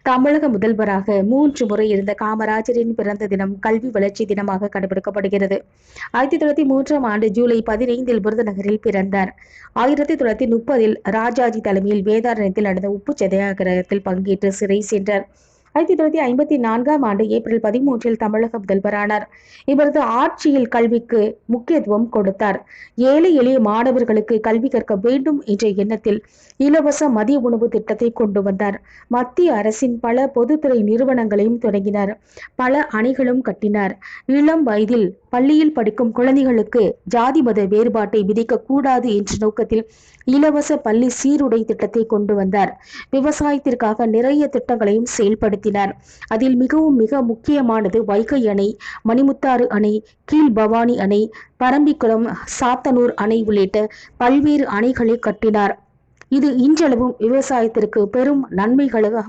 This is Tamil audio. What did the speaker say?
தமிழக முதல்வராக 3 முறை இருந்த காமராஜரின் பிறந்த தினம் கல்வி வளர்ச்சி தினமாக கடைபிடிக்கப்படுகிறது. 1903ஆம் ஆண்டு ஜூலை 15இல் விருதுநகரில் பிறந்தார். 1930இல் ராஜாஜி தலைமையில் வேதாரண்யத்தில் நடந்த உப்பு சத்தியாகிரகத்தில் பங்கேற்று சிறை சென்றார். 1954ஆம் ஆண்டு ஏப்ரல் 13இல் தமிழக முதல்வரானார். இவரது ஆட்சியில் கல்விக்கு முக்கியத்துவம் கொடுத்தார். ஏழை எளிய மாணவர்களுக்கு கல்வி கற்க வேண்டும் என்ற எண்ணத்தில் இலவச மதிய உணவு திட்டத்தை கொண்டு வந்தார். மத்திய அரசின் பல பொதுத்துறை நிறுவனங்களையும் தொடங்கினார். பல அணைகளும் கட்டினார். இளம் வயதில் பள்ளியில் படிக்கும் குழந்தைகளுக்கு ஜாதி மத வேறுபாட்டை விதிக்க கூடாது என்ற நோக்கத்தில் இலவச பள்ளி சீருடை திட்டத்தை கொண்டு வந்தார். விவசாயத்திற்காக நிறைய திட்டங்களையும் செயல்படுத்தினார். அதில் மிக முக்கியமானது வைகை அணை, மணிமுத்தாறு அணை, கீழ்பவானி அணை, பரம்பிக்குளம், சாத்தனூர் அணை உள்ளிட்ட பல்வேறு அணைகளை கட்டினார். இது இன்றளவும் விவசாயத்திற்கு பெரும் நன்மைகளாக